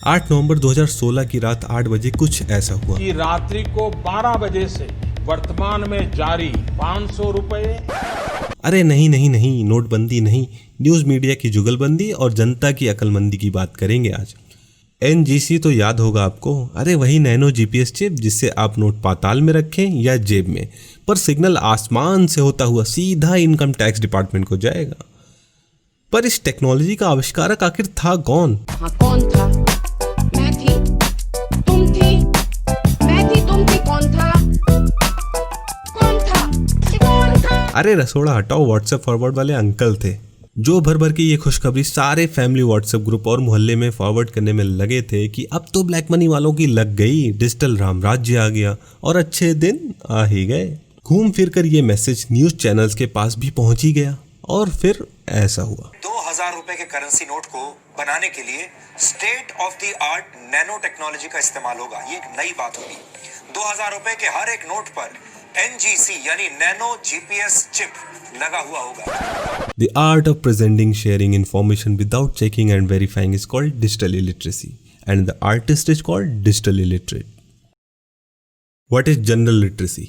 8 नवंबर 2016 की रात 8 बजे कुछ ऐसा हुआ कि रात्रि को 12 बजे से वर्तमान में जारी 500 रुपए। अरे नहीं नहीं नहीं, नोटबंदी नहीं, न्यूज़ मीडिया की जुगलबंदी और जनता की अक्लमंदी की बात करेंगे आज। एनजीसी तो याद होगा आपको, अरे वही नैनो जीपीएस चिप जिससे आप नोट पाताल में रखें या जेब में, पर सिग्नल आसमान से होता हुआ सीधा इनकम टैक्स डिपार्टमेंट को जाएगा। पर इस टेक्नोलॉजी का आविष्कारक आखिर था कौन? हाँ, कौन था? मैं थी, तुम थी, मैं थी, तुम थी, कौन था? कौन था? कौन था? अरे रसोड़ा हटाओ, व्हाट्सएप फॉरवर्ड वाले अंकल थे जो भर भर के ये खुशखबरी सारे फैमिली व्हाट्सएप ग्रुप और मोहल्ले में फॉरवर्ड करने में लगे थे कि अब तो ब्लैक मनी वालों की लग गई, डिजिटल रामराज्य आ गया और अच्छे दिन आ ही गए। घूम फिर कर ये मैसेज न्यूज चैनल्स के पास भी पहुंच ही गया और फिर ऐसा हुआ। 2000 रुपए के करेंसी नोट को बनाने के लिए state of the art nano technology का इस्तेमाल होगा। ये एक नई बात होगी। 2000 रुपए के हर एक नोट पर एनजीसी यानी नैनो जीपीएस चिप लगा हुआ होगा। The art of presenting, sharing information without checking and verifying is called digital illiteracy, and the artist is called digital illiterate. What is general literacy?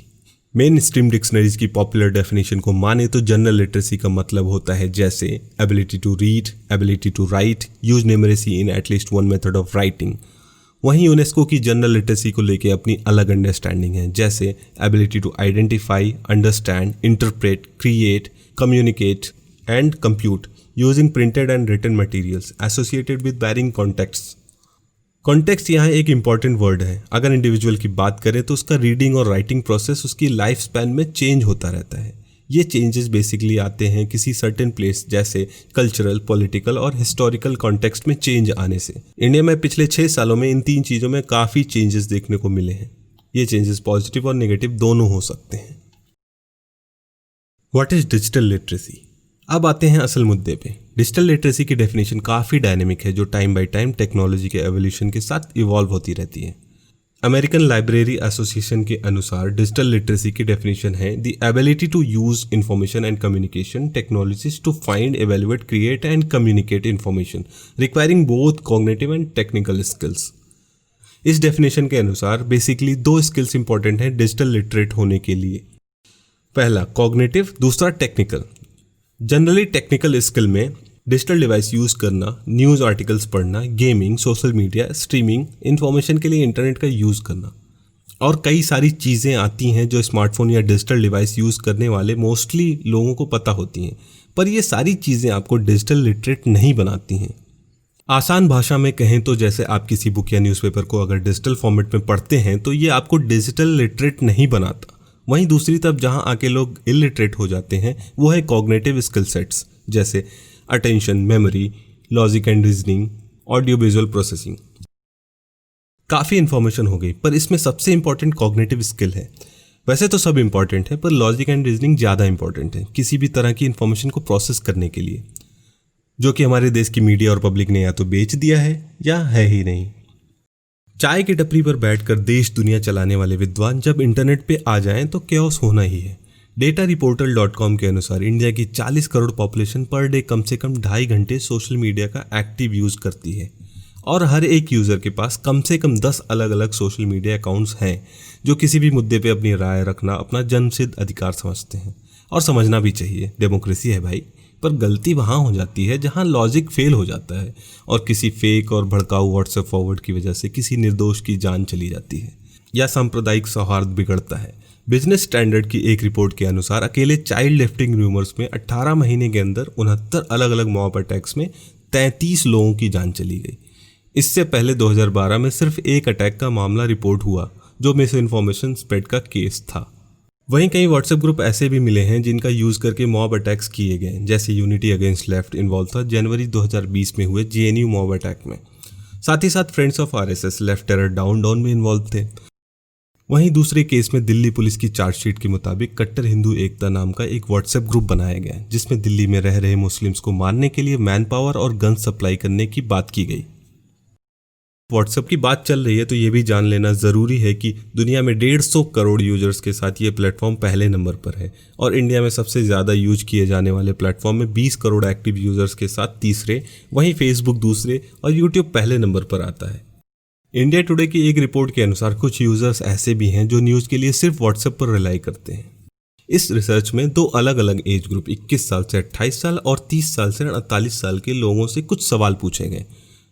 Main stream dictionaries की popular definition को माने तो general literacy का मतलब होता है जैसे ability to read, ability to write, use numeracy in at least one method of writing. वहीं यूनेस्को की जनरल लिटरेसी को लेके अपनी अलग अंडरस्टैंडिंग है, जैसे ability to identify, understand, interpret, create, communicate and compute using printed and written materials associated with varying contexts. Context यहाँ एक इंपॉर्टेंट वर्ड है। अगर इंडिविजुअल की बात करें तो उसका रीडिंग और राइटिंग प्रोसेस उसकी लाइफ स्पैन में चेंज होता रहता है। ये चेंजेस बेसिकली आते हैं किसी सर्टेन प्लेस जैसे कल्चरल, पॉलिटिकल और हिस्टोरिकल कॉन्टेक्स्ट में चेंज आने से। इंडिया में पिछले 6 सालों में इन 3 चीज़ों में काफ़ी चेंजेस देखने को मिले हैं। ये चेंजेस पॉजिटिव और नेगेटिव दोनों हो सकते हैं। What is digital literacy? अब आते हैं असल मुद्दे पे। डिजिटल लिटरेसी की डेफिनेशन काफ़ी डायनेमिक है, जो टाइम बाय टाइम टेक्नोलॉजी के एवोल्यूशन के साथ इवॉल्व होती रहती है। अमेरिकन लाइब्रेरी एसोसिएशन के अनुसार डिजिटल लिटरेसी की डेफिनेशन है the ability to use information and communication technologies to find, evaluate, create and communicate information requiring both cognitive and technical skills. इस डेफिनेशन के अनुसार बेसिकली 2 स्किल्स इंपॉर्टेंट हैं digital literate होने के लिए। पहला कॉग्निटिव, दूसरा टेक्निकल। जनरली टेक्निकल स्किल में डिजिटल डिवाइस यूज़ करना, न्यूज़ आर्टिकल्स पढ़ना, gaming, social media, streaming, information के लिए इंटरनेट का यूज़ करना और कई सारी चीज़ें आती हैं जो स्मार्टफोन या डिजिटल डिवाइस यूज़ करने वाले मोस्टली लोगों को पता होती हैं, पर ये सारी चीज़ें आपको डिजिटल लिटरेट नहीं बनाती हैं। आसान भाषा में कहें तो जैसे आप किसी बुक या न्यूज़पेपर को अगर डिजिटल फॉर्मेट में पढ़ते हैं तो ये आपको डिजिटल लिटरेट नहीं बनाता। वहीं दूसरी तरफ जहां आके लोग इलिटरेट हो जाते हैं वो है कॉग्निटिव स्किल सेट्स, जैसे attention, memory, logic and reasoning, audio visual processing. काफ़ी इंफॉर्मेशन हो गई, पर इसमें सबसे इंपॉर्टेंट कॉग्निटिव स्किल है। वैसे तो सब इंपॉर्टेंट है, पर लॉजिक एंड रीजनिंग ज़्यादा इंपॉर्टेंट है किसी भी तरह की इंफॉर्मेशन को प्रोसेस करने के लिए, जो कि हमारे देश की मीडिया और पब्लिक ने या तो बेच दिया है या है ही नहीं। चाय की टपरी पर बैठकर देश दुनिया चलाने वाले विद्वान जब इंटरनेट पे आ जाएं तो कैओस होना ही है। डेटा रिपोर्टल.com के अनुसार इंडिया की 40 करोड़ पॉपुलेशन पर डे कम से कम 2.5 घंटे सोशल मीडिया का एक्टिव यूज़ करती है और हर एक यूज़र के पास कम से कम 10 अलग अलग सोशल मीडिया अकाउंट्स हैं जो किसी भी मुद्दे पे अपनी राय रखना अपना जन्मसिद्ध अधिकार समझते हैं। और समझना भी चाहिए, डेमोक्रेसी है भाई। पर गलती वहाँ हो जाती है जहाँ लॉजिक फेल हो जाता है और किसी फेक और भड़काऊ व्हाट्सएप फॉरवर्ड की वजह से किसी निर्दोष की जान चली जाती है या सांप्रदायिक सौहार्द बिगड़ता है। बिजनेस स्टैंडर्ड की एक रिपोर्ट के अनुसार अकेले चाइल्ड लिफ्टिंग रूमर्स में 18 महीने के अंदर 69 अलग अलग मॉब अटैक्स में 33 लोगों की जान चली गई। इससे पहले 2012 में सिर्फ एक अटैक का मामला रिपोर्ट हुआ जो मिस इन्फॉर्मेशन स्प्रेड का केस था। वहीं कई व्हाट्सएप ग्रुप ऐसे भी मिले हैं जिनका यूज़ करके मॉब अटैक्स किए गए, जैसे यूनिटी अगेंस्ट लेफ्ट इन्वॉल्व था जनवरी 2020 में हुए जेएनयू मॉब अटैक में। साथ ही साथ friends of RSS left terror down में इन्वॉल्व थे। वहीं दूसरे केस में दिल्ली पुलिस की चार्जशीट के मुताबिक कट्टर हिंदू एकता नाम का एक व्हाट्सएप ग्रुप बनाया गया जिसमें दिल्ली में रह रहे मुस्लिम्स को मारने के लिए मैन पावर और गन सप्लाई करने की बात की गई। व्हाट्सएप की बात चल रही है तो ये भी जान लेना ज़रूरी है कि दुनिया में 150 करोड़ यूजर्स के साथ ये प्लेटफॉर्म पहले नंबर पर है और इंडिया में सबसे ज़्यादा यूज किए जाने वाले प्लेटफॉर्म में 20 करोड़ एक्टिव यूजर्स के साथ तीसरे, वहीं फेसबुक दूसरे और यूट्यूब पहले नंबर पर आता है। इंडिया टुडे की एक रिपोर्ट के अनुसार कुछ यूजर्स ऐसे भी हैं जो न्यूज़ के लिए सिर्फ व्हाट्सएप पर रिलाई करते हैं। इस रिसर्च में 2 अलग अलग एज ग्रुप 21 साल से 28 साल और 30 साल से 48 साल के लोगों से कुछ सवाल पूछे गए,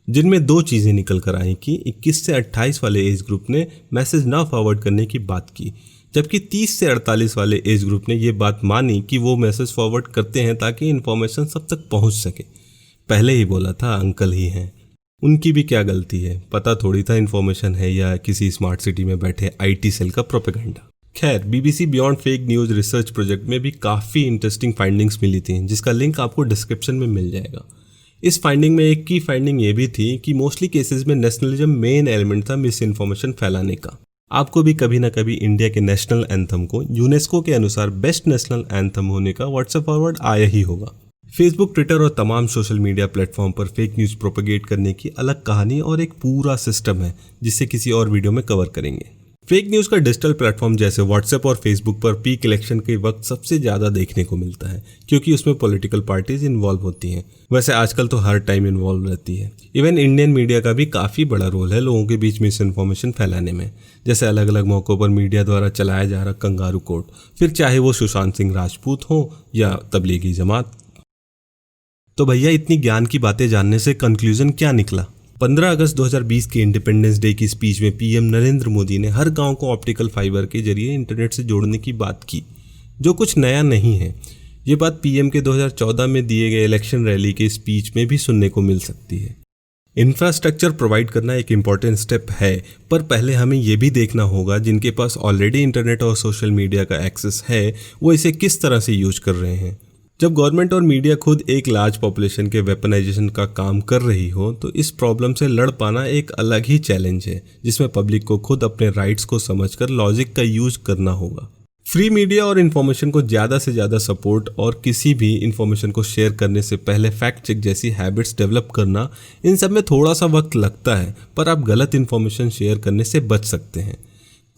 जिनमें 2 चीज़ें निकल कर आई कि 21 से 28 वाले एज ग्रुप ने मैसेज ना फॉरवर्ड करने की बात की, जबकि 30 से 48 वाले एज ग्रुप ने ये बात मानी कि वो मैसेज फॉरवर्ड करते हैं ताकि इन्फॉर्मेशन सब तक पहुंच सके। पहले ही बोला था अंकल ही हैं, उनकी भी क्या गलती है, पता थोड़ी था इन्फॉर्मेशन है या किसी स्मार्ट सिटी में बैठे IT सेल का प्रोपेगेंडा। खैर, BBC beyond fake news research project में भी काफ़ी इंटरेस्टिंग फाइंडिंग्स मिली थी, जिसका लिंक आपको डिस्क्रिप्शन में मिल जाएगा। इस फाइंडिंग में एक की फाइंडिंग ये भी थी कि मोस्टली केसेस में नेशनलिज्म मेन एलिमेंट था मिस इन्फॉर्मेशन फैलाने का। आपको भी कभी ना कभी इंडिया के नेशनल एंथम को यूनेस्को के अनुसार बेस्ट नेशनल एंथम होने का व्हाट्सएप फॉरवर्ड आया ही होगा। फेसबुक, ट्विटर और तमाम सोशल मीडिया प्लेटफॉर्म पर फेक न्यूज़ प्रोपेगेट करने की अलग कहानी और एक पूरा सिस्टम है, जिसे किसी और वीडियो में कवर करेंगे। फेक न्यूज़ का डिजिटल प्लेटफॉर्म जैसे व्हाट्सएप और फेसबुक पर पीक इलेक्शन के वक्त सबसे ज़्यादा देखने को मिलता है, क्योंकि उसमें पॉलिटिकल पार्टीज इन्वॉल्व होती हैं। वैसे आजकल तो हर टाइम इन्वॉल्व रहती है। इवन इंडियन मीडिया का भी काफ़ी बड़ा रोल है लोगों के बीच मिस इन्फॉर्मेशन फैलाने में, जैसे अलग अलग मौक़ों पर मीडिया द्वारा चलाया जा रहा कंगारू कोर्ट, फिर चाहे वो सुशांत सिंह राजपूत हो या तबलीगी जमात। तो भैया, इतनी ज्ञान की बातें जानने से कंक्लूजन क्या निकला? 15 अगस्त 2020 के इंडिपेंडेंस डे की स्पीच में पीएम नरेंद्र मोदी ने हर गांव को ऑप्टिकल फाइबर के जरिए इंटरनेट से जोड़ने की बात की, जो कुछ नया नहीं है। ये बात पीएम के 2014 में दिए गए इलेक्शन रैली के स्पीच में भी सुनने को मिल सकती है। इंफ्रास्ट्रक्चर प्रोवाइड करना एक इम्पॉर्टेंट स्टेप है, पर पहले हमें यह भी देखना होगा जिनके पास ऑलरेडी इंटरनेट और सोशल मीडिया का एक्सेस है वो इसे किस तरह से यूज कर रहे हैं। जब गवर्नमेंट और मीडिया खुद एक लार्ज पॉपुलेशन के वेपनाइजेशन का काम कर रही हो तो इस प्रॉब्लम से लड़ पाना एक अलग ही चैलेंज है, जिसमें पब्लिक को खुद अपने राइट्स को समझकर लॉजिक का यूज करना होगा। फ्री मीडिया और इन्फॉर्मेशन को ज़्यादा से ज़्यादा सपोर्ट और किसी भी इन्फॉर्मेशन को शेयर करने से पहले फैक्ट चेक जैसी हैबिट्स डेवलप करना, इन सब में थोड़ा सा वक्त लगता है, पर आप गलत इन्फॉर्मेशन शेयर करने से बच सकते हैं।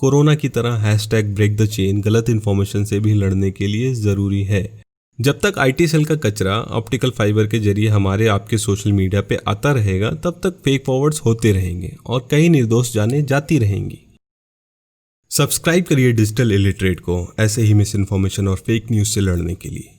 कोरोना की तरह #ब्रेक द चेन गलत इन्फॉर्मेशन से भी लड़ने के लिए ज़रूरी है। जब तक IT सेल का कचरा ऑप्टिकल फाइबर के जरिए हमारे आपके सोशल मीडिया पे आता रहेगा, तब तक फेक फॉरवर्ड्स होते रहेंगे और कई निर्दोष जाने जाती रहेंगी। सब्सक्राइब करिए डिजिटल इलिटरेट को ऐसे ही मिस इन्फॉर्मेशन और फेक न्यूज़ से लड़ने के लिए।